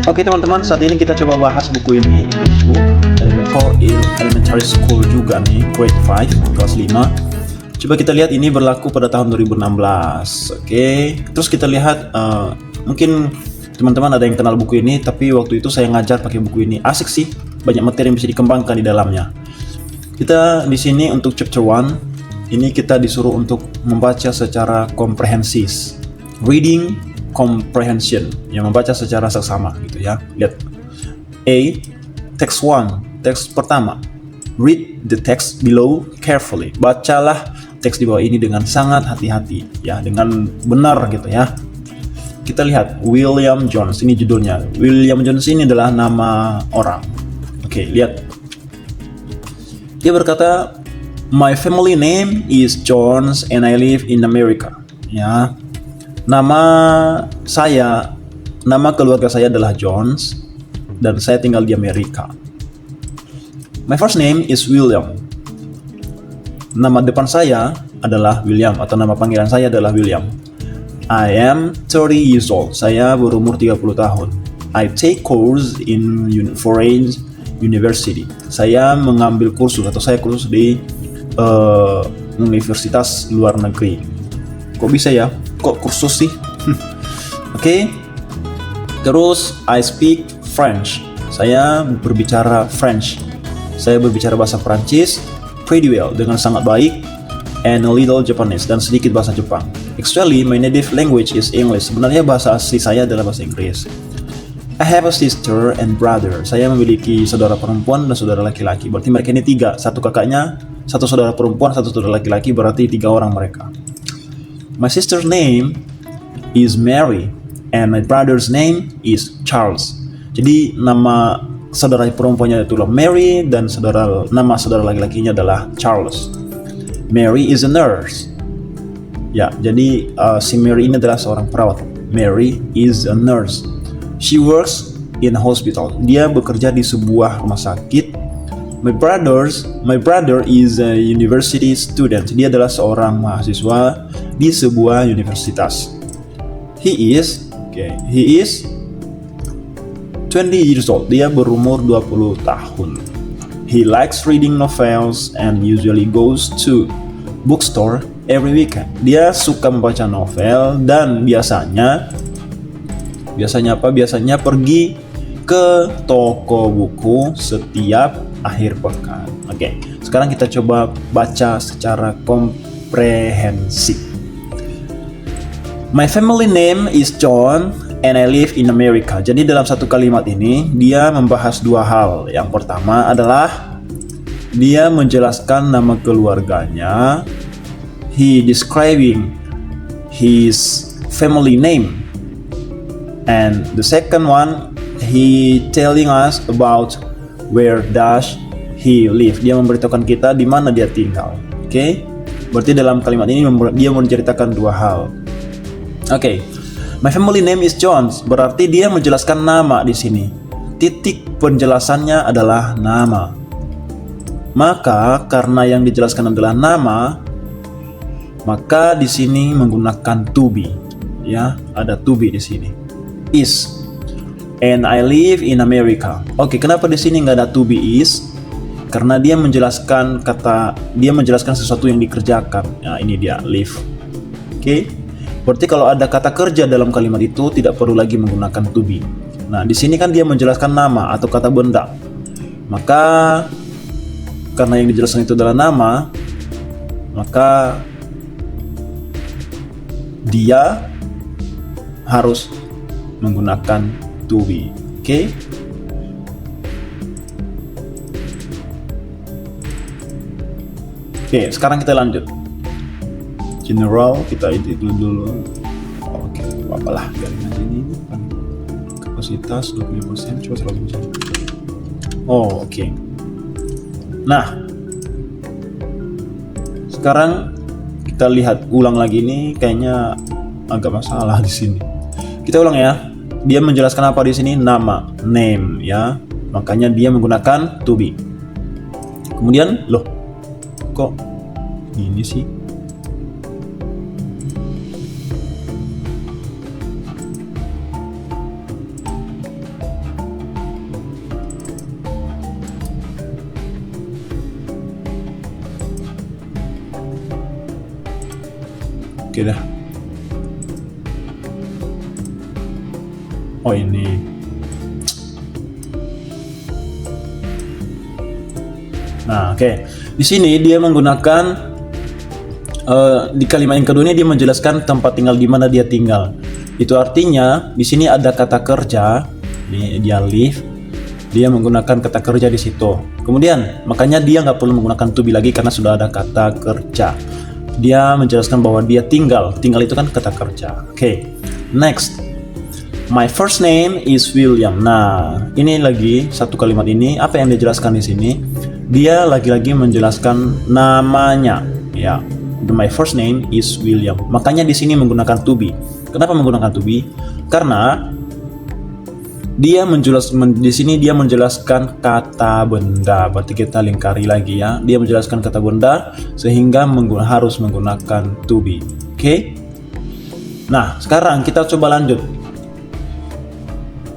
Oke teman-teman, saat ini kita coba bahas buku ini. Buku For Elementary School juga nih, grade 5, kelas 5. Coba kita lihat, ini berlaku pada tahun 2016. Oke, terus kita lihat, mungkin teman-teman ada yang kenal buku ini, tapi waktu itu saya ngajar pakai buku ini. Asik sih, banyak materi yang bisa dikembangkan di dalamnya. Kita di sini untuk chapter 1, ini kita disuruh untuk membaca secara komprehensif. Reading comprehension, yang membaca secara seksama gitu ya. Lihat. A. Text 1, teks pertama. Read the text below carefully. Bacalah teks di bawah ini dengan sangat hati-hati ya, dengan benar gitu ya. Kita lihat William Jones, ini judulnya. William Jones ini adalah nama orang. Oke, lihat. Dia berkata, "My family name is Jones and I live in America." Ya. Nama keluarga saya adalah Jones dan saya tinggal di Amerika. My first name is William. Nama depan saya adalah William, atau nama panggilan saya adalah William. I am 30 years old. Saya berumur 30 tahun. I take course in foreign university. Saya mengambil kursus atau saya kursus di universitas luar negeri. Kok bisa ya? Kok kursus sih? Oke. Terus I speak French. Saya berbicara French. Saya berbicara bahasa Prancis pretty well, dengan sangat baik, and a little Japanese, dan sedikit bahasa Jepang. Actually, my native language is English. Sebenarnya bahasa asli saya adalah bahasa Inggris. I have a sister and brother. Saya memiliki saudara perempuan dan saudara laki-laki. Berarti mereka ini 3. Satu kakaknya, satu saudara perempuan, satu saudara laki-laki. Berarti 3 orang mereka. My sister's name is Mary and my brother's name is Charles. Jadi nama saudara perempuannya itulah Mary dan nama saudara laki-lakinya adalah Charles. Mary is a nurse. Ya, jadi si Mary ini adalah seorang perawat. Mary is a nurse. She works in a hospital. Dia bekerja di sebuah rumah sakit. My brother is a university student. Dia adalah seorang mahasiswa di sebuah universitas. He is 20 years old. Dia berumur 20 tahun. He likes reading novels and usually goes to bookstore every weekend. Dia suka membaca novel dan biasanya apa? Biasanya pergi ke toko buku setiap akhir pekan. Oke, sekarang kita coba baca secara komprehensif. My family name is John and I live in America. Jadi dalam satu kalimat ini dia membahas 2 hal. Yang pertama adalah dia menjelaskan nama keluarganya. He describing his family name. And the second one, he telling us about where does he live. Dia memberitahukan kita di mana dia tinggal. Oke? Berarti dalam kalimat ini dia menceritakan 2 hal. Oke. My family name is Jones. Berarti dia menjelaskan nama di sini. Titik penjelasannya adalah nama. Maka karena yang dijelaskan adalah nama, maka di sini menggunakan to be. Ya, ada to be di sini. Is. And I live in America. Oke, kenapa di sini nggak ada to be is? Karena dia menjelaskan sesuatu yang dikerjakan. Nah, ini dia live. Oke. Berarti kalau ada kata kerja dalam kalimat itu tidak perlu lagi menggunakan to be. Nah, di sini kan dia menjelaskan nama atau kata benda. Maka karena yang dijelaskan itu adalah nama, maka dia harus menggunakan to be. Oke? Oke, sekarang kita lanjut. General kita itu dulu. Oke, apalah biarin aja ini kan. Kapasitas 20%, coba 100%. Oh, oke. Nah, sekarang kita lihat ulang lagi, ini kayaknya agak masalah di sini. Kita ulang ya. Dia menjelaskan apa di sini? Nama, name ya. Makanya dia menggunakan to be. Kemudian, loh, kok ini sih? Oke dah. Oh ini. Nah, oke. Di sini dia menggunakan di kalimat yang kedua ini dia menjelaskan tempat tinggal di mana dia tinggal. Itu artinya di sini ada kata kerja, dia live, dia menggunakan kata kerja di situ. Kemudian makanya dia nggak perlu menggunakan to be lagi karena sudah ada kata kerja. Dia menjelaskan bahwa dia tinggal itu kan kata kerja. Oke. Next. My first name is William. Nah, ini lagi satu kalimat ini apa yang dijelaskan di sini? Dia lagi-lagi menjelaskan namanya, ya. My first name is William. Makanya di sini menggunakan to be. Kenapa menggunakan to be? Karena dia di sini dia menjelaskan kata benda. Berarti kita lingkari lagi ya. Dia menjelaskan kata benda sehingga harus menggunakan to be. Oke? Nah, sekarang kita coba lanjut.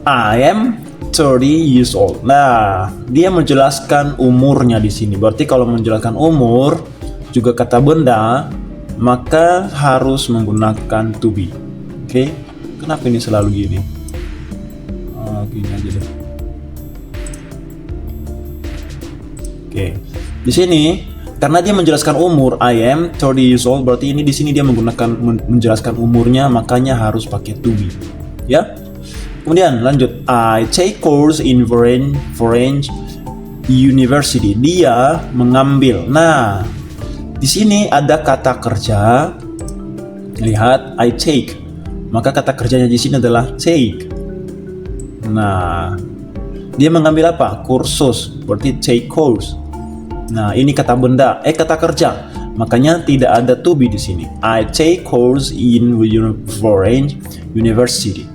I am 30 years old. Nah, dia menjelaskan umurnya di sini. Berarti kalau menjelaskan umur juga kata benda, maka harus menggunakan to be. Oke? Kenapa ini selalu gini? Gini aja deh. Oke. Di sini karena dia menjelaskan umur, I am 30 years old, berarti ini di sini dia menjelaskan umurnya, makanya harus pakai to be. Ya. Kemudian lanjut, I take course in foreign university. Dia mengambil. Nah, di sini ada kata kerja. Lihat, I take. Maka kata kerjanya di sini adalah take. Nah, dia mengambil apa? Kursus. Berarti take course. Nah, ini kata benda, kata kerja. Makanya tidak ada to be di sini. I take course in foreign university.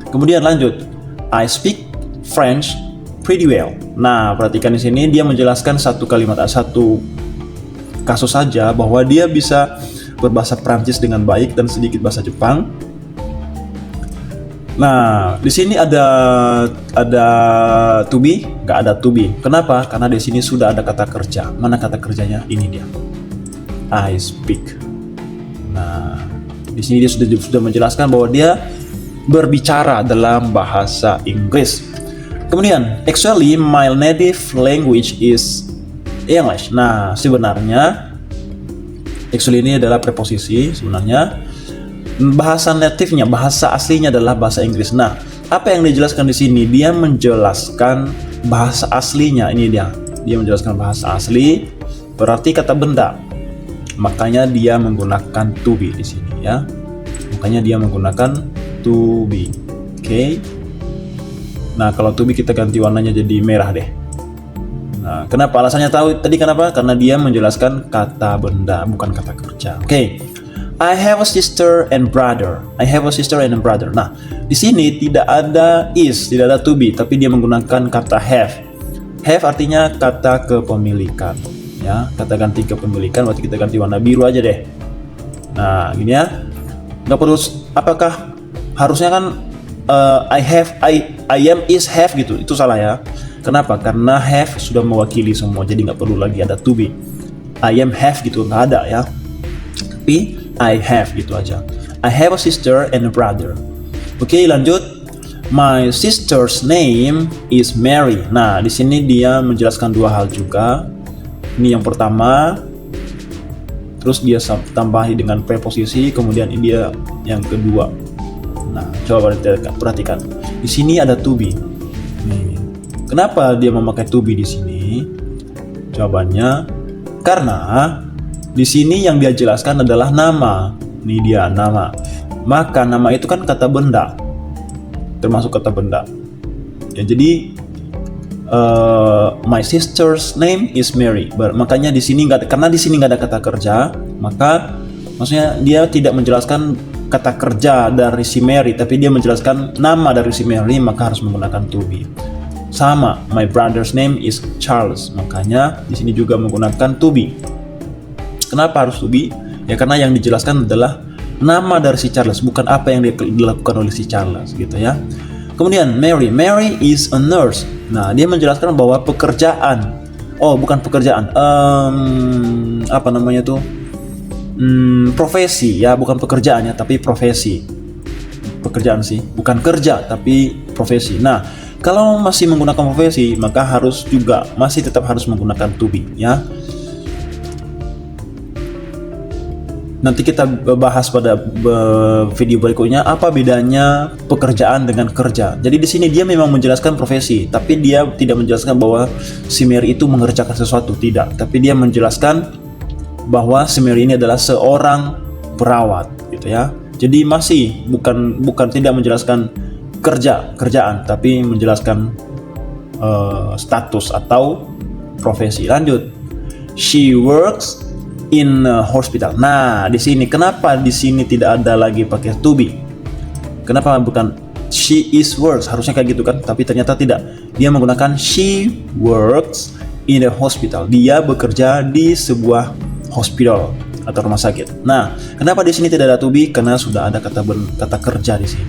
Kemudian lanjut, I speak French pretty well. Nah, perhatikan di sini dia menjelaskan satu kalimat, satu kasus saja bahwa dia bisa berbahasa Prancis dengan baik dan sedikit bahasa Jepang. Nah, di sini ada to be, nggak ada to be. Kenapa? Karena di sini sudah ada kata kerja. Mana kata kerjanya? Ini dia. I speak. Nah, di sini dia sudah menjelaskan bahwa dia berbicara dalam bahasa Inggris. Kemudian, actually my native language is English. Nah, sebenarnya actually ini adalah preposisi sebenarnya. Bahasa native-nya, bahasa aslinya adalah bahasa Inggris. Nah, apa yang dijelaskan di sini? Dia menjelaskan bahasa aslinya. Ini dia. Dia menjelaskan bahasa asli, berarti kata benda. Makanya dia menggunakan to be di sini ya. Makanya dia menggunakan to be. Oke. Nah, kalau to be kita ganti warnanya jadi merah deh. Nah, kenapa? Alasannya tahu tadi kenapa? Karena dia menjelaskan kata benda, bukan kata kerja. Oke. I have a sister and brother. I have a sister and a brother. Nah, di sini tidak ada is, tidak ada to be, tapi dia menggunakan kata have. Have artinya kata kepemilikan. Ya, kata ganti kepemilikan, berarti kita ganti warna biru aja deh. Nah, gini ya. Nggak perlu, apakah harusnya kan I am is have gitu. Itu salah ya. Kenapa? Karena have sudah mewakili semua, jadi nggak perlu lagi ada to be. I am have gitu, nggak ada ya. Tapi I have gitu aja. I have a sister and a brother. Oke, lanjut. My sister's name is Mary. Nah, di sini dia menjelaskan dua hal juga. Ini yang pertama, terus dia tambahi dengan preposisi, kemudian ini dia yang kedua. Nah, coba perhatikan. Di sini ada to be. Nih. Kenapa dia memakai to be di sini? Jawabannya karena di sini yang dia jelaskan adalah nama. Ini dia nama. Maka nama itu kan kata benda. Termasuk kata benda. Ya, jadi my sister's name is Mary. Makanya di sini karena di sini nggak ada kata kerja, maka maksudnya dia tidak menjelaskan kata kerja dari si Mary, tapi dia menjelaskan nama dari si Mary, maka harus menggunakan to be. Sama, my brother's name is Charles. Makanya di sini juga menggunakan to be. Kenapa harus to be? Ya karena yang dijelaskan adalah nama dari si Charles, bukan apa yang dilakukan oleh si Charles gitu ya. Kemudian Mary is a nurse. Nah, dia menjelaskan bahwa pekerjaan, bukan pekerjaan, apa namanya tuh? profesi ya, bukan pekerjaan ya, tapi profesi. Pekerjaan sih, bukan kerja tapi profesi. Nah, kalau masih menggunakan profesi, maka masih tetap harus menggunakan to be ya. Nanti kita bahas pada video berikutnya apa bedanya pekerjaan dengan kerja. Jadi di sini dia memang menjelaskan profesi, tapi dia tidak menjelaskan bahwa si Mary itu mengerjakan sesuatu, tidak. Tapi dia menjelaskan bahwa si Mary ini adalah seorang perawat, gitu ya. Jadi masih bukan tidak menjelaskan kerjaan, tapi menjelaskan status atau profesi. Lanjut, she works in a hospital. Nah, di sini kenapa di sini tidak ada lagi pakai to be? Kenapa bukan she is works? Harusnya kayak gitu kan, tapi ternyata tidak. Dia menggunakan she works in a hospital. Dia bekerja di sebuah hospital atau rumah sakit. Nah, kenapa di sini tidak ada to be? Karena sudah ada kata kerja di sini.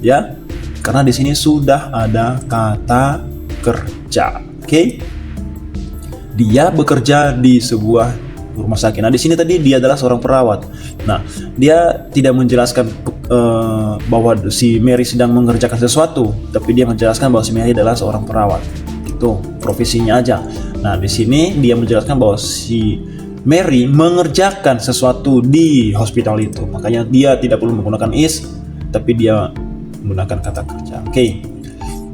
Ya. Karena di sini sudah ada kata kerja. Oke? Dia bekerja di sebuah rumah sakit. Nah, di sini tadi dia adalah seorang perawat. Nah, dia tidak menjelaskan bahwa si Mary sedang mengerjakan sesuatu, tapi dia menjelaskan bahwa si Mary adalah seorang perawat. Itu profesinya aja. Nah, di sini dia menjelaskan bahwa si Mary mengerjakan sesuatu di hospital itu. Makanya dia tidak perlu menggunakan is, tapi dia menggunakan kata kerja. Oke.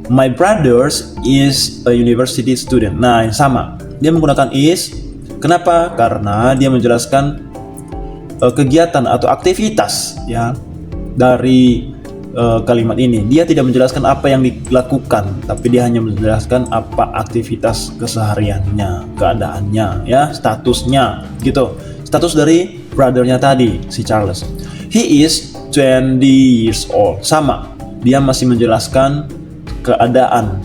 My brother is a university student. Nah, yang sama. Dia menggunakan is. Kenapa? Karena dia menjelaskan kegiatan atau aktivitas ya dari kalimat ini. Dia tidak menjelaskan apa yang dilakukan, tapi dia hanya menjelaskan apa aktivitas kesehariannya, keadaannya, ya, statusnya, gitu. Status dari brothernya tadi, si Charles. He is 20 years old. Sama. Dia masih menjelaskan keadaan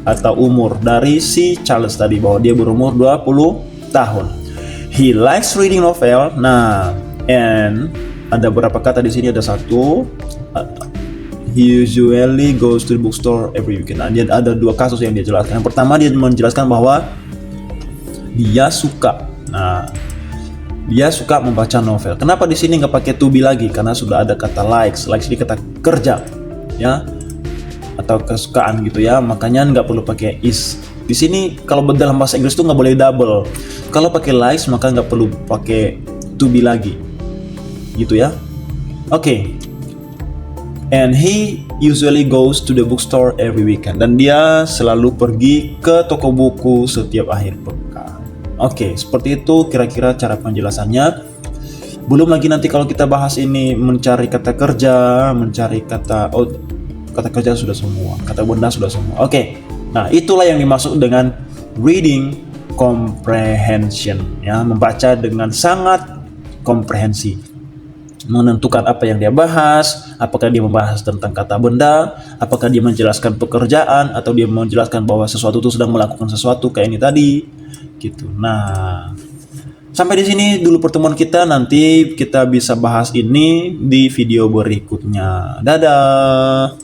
atau umur dari si Charles tadi, bahwa dia berumur 20 tahun. He likes reading novel. Nah, and ada beberapa kata di sini, ada satu. He usually goes to the bookstore every weekend. Nah, dia ada dua kasus yang dia jelaskan. Yang pertama, dia menjelaskan bahwa dia suka. Nah, dia suka membaca novel. Kenapa di sini nggak pakai to be lagi? Karena sudah ada kata likes. Likes ini kata kerja, ya, atau kesukaan gitu ya. Makanya nggak perlu pakai is. Di sini kalau dalam bahasa Inggris tuh nggak boleh double. Kalau pakai likes maka nggak perlu pakai to be lagi, gitu ya. Oke. And he usually goes to the bookstore every weekend. Dan dia selalu pergi ke toko buku setiap akhir pekan. Oke, seperti itu kira-kira cara penjelasannya. Belum lagi nanti kalau kita bahas ini mencari kata kerja, mencari kata kerja sudah semua, kata benda sudah semua. Oke. Nah, itulah yang dimaksud dengan reading comprehension, ya, membaca dengan sangat komprehensi, menentukan apa yang dia bahas, apakah dia membahas tentang kata benda, apakah dia menjelaskan pekerjaan, atau dia menjelaskan bahwa sesuatu itu sedang melakukan sesuatu kayak ini tadi, gitu. Nah, sampai di sini dulu pertemuan kita. Nanti kita bisa bahas ini di video berikutnya. Dadah.